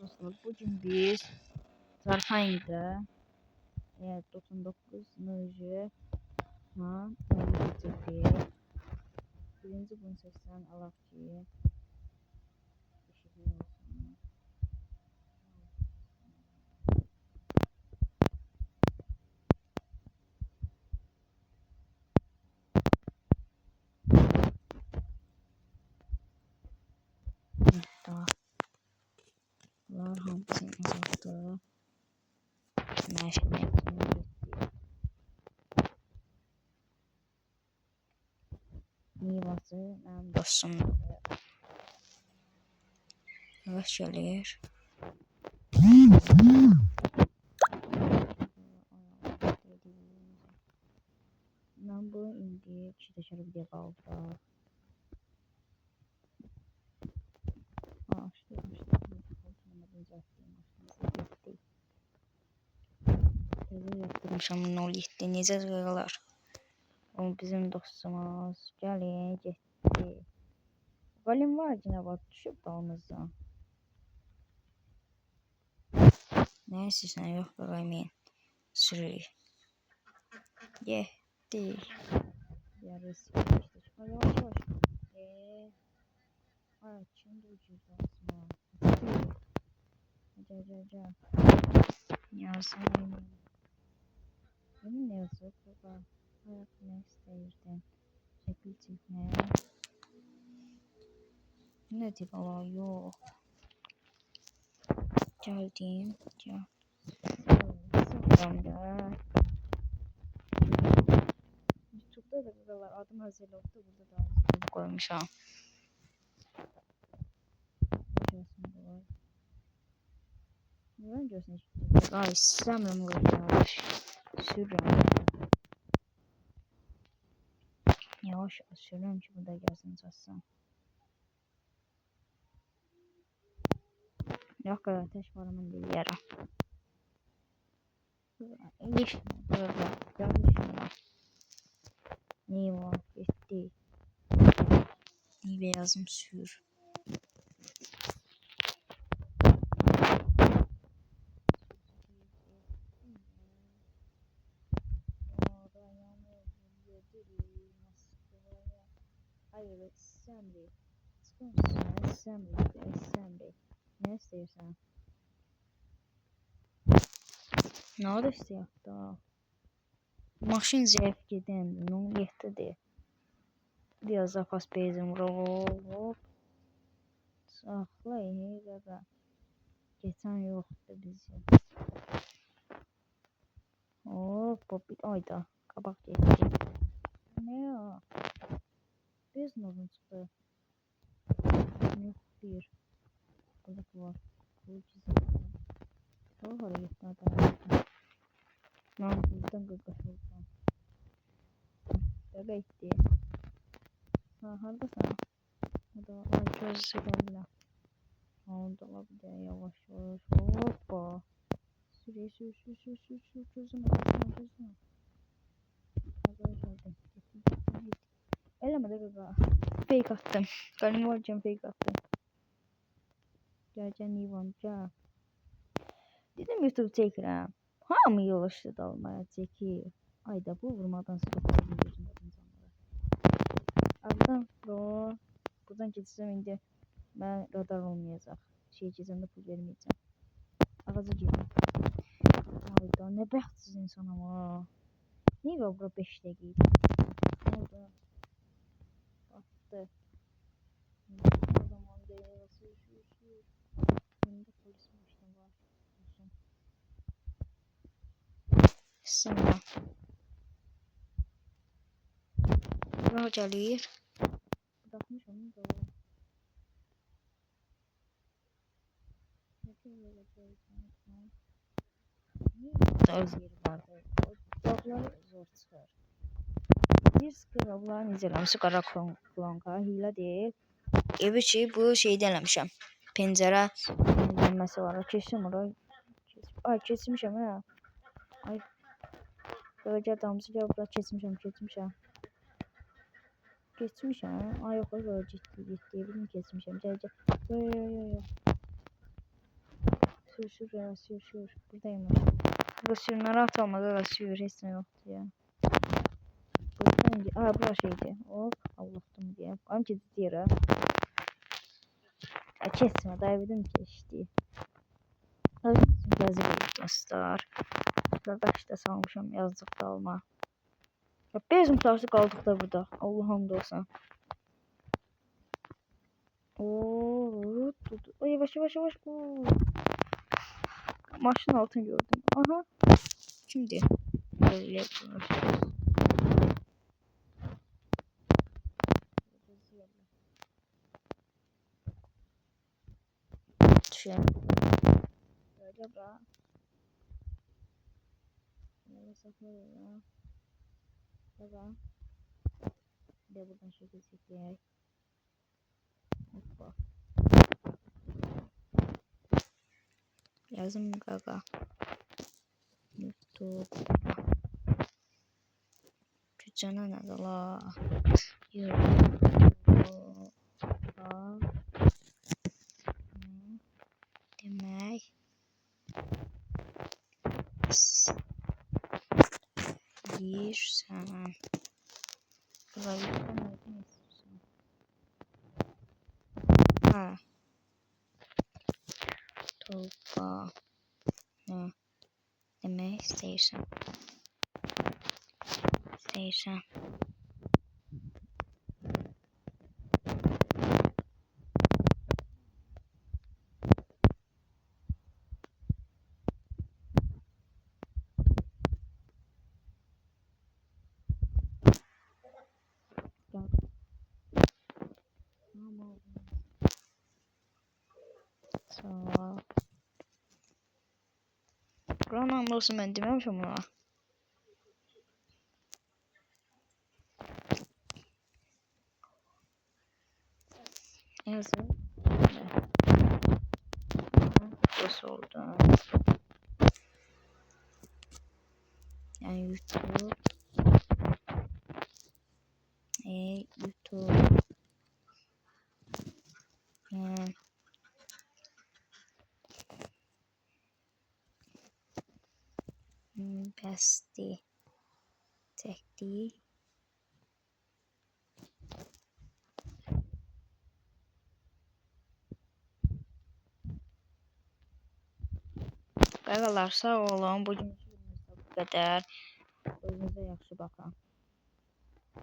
Dostlar, bugün biz Zarhay'da 99 nöjü çektik. Birinci bunu seçsen alaq ki eşitlik olsun. Bunlar hamısını azaltdı. Məşqə getdik. Nivası mənim dostumdur. Yavaş gəlir. Mən bu indi 2 dəfə video qaldı. Yaptırmışam 07 necə qırılar. O bizim dostumuz gəlin getdi. Qalim var yine bak düşüb dalımızdan. Ne istəyirsən yox qıraymayın. Sürüyü. Getdi. Yarısı işte. Yavaş yavaş. Ay şimdi ucuzda asma. Gel. Yazayım. Benim ne yazık baba. Hayat ne isteyirdin? Şekil çekmeye. Ne tip ala yok. Geldim. Gel. Sıfırımda. YouTube'da da buralar adım hazırladı. Burada da koymuşam. Neden görsün hiç? Ay istemem yavaş. Sürüyorum. Yavaş sürüyorum ki burada gelsin satsam. Yok kadar ateş var mı değil yara. İyiş mi? Burada. Yanlış mı? Niye var? Gitti. İyi beyazım sür. Hayır, assembly. Assembly. Ne istiyorsan. Ne oldu istiyor da? Maşın zevk giden, ne yetdi. Biraz zapas bezim hop. Saxla iyi qada. Geçen yoxdur bizim. Hop bir ayda qabaq getdi. Ne ya? Biz novun çıxdı. Yox bir. Balık var. Bu çizim. O hara getdi adam. Mən buradan qırqışırdım. Belə etdi. Haradasan? O da gözü gəllə. Oldu bir de yavaş. Hoppa. Sür gözüme. Ellemede gaga. Fake attım. Kalim olacağım fake attım. Geleceğim Nivanca. Dedim YouTube çekirəm. Hamı yoluşdu dalmaya çekir. Ayda bu vurmadan sıkıntı gözümdə insanlara. Aradan buradan geçsem indi ben radar olmayacaq. Şey geçəndə pul verməyəcəm. Ağaca girdim. Ayda ne bəxtsiz insan ama. Niye bura 5 dəqiqə? Ne oldu? Attı. O zaman değil. Sür. Önümde polis maşını var. Sonra. Bura gəlir. Bırakmış onu da. Az yeri vardı. Dağlar zor çıxır. Bir sıkır ablar necə eləmişsə qara klonka hiylə deyil. Evi ki bu şeydə eləmişəm. Pəncərə yenilməsi var. Keçdim ora. Ay keçmişəm ha. Ay. Böyle damcı gəl bura keçmişəm. Ay yox böyle ciddi bilin keçmişəm. Gəl. Yo. Sür sür ya sür sür. Buradaymış. Burada sür narahat olma da sür. Hiç ne yok ya. Buradan önce. Aa bu şeydi. Hop. Allah'ım diye. Amca diyor ha. Kesme. Dayabildim geçti. Yazı dostlar. Başta salmışam yazdık da alma. Bezim tartı kaldık da burada. Allah'ım da olsun. Oo, yavaş yavaş yavaş. Oo. Maşın altını gördüm. Aha. Şimdi böyle yapıyoruz. Düşelim. Böyle bra. Böyle saklayalım. Bra. Bir de buradan şekil çekeyim. Hoppa. Yazım gaga. YouTube. Cüccana ne de la. YouTube. Demek. Girsen. Bulabilirsem ne istiyorsun? Ha. Tolga. Ne? Demek station. Station. Tamam. Buranın anlasın ben dememişim buna. Yazın. Burası oldu. Yani YouTube. YouTube. Besti. Tekdi. Qaqalar sağ olun. Bugün bu qədər. Özünüzə yaxşı baxın.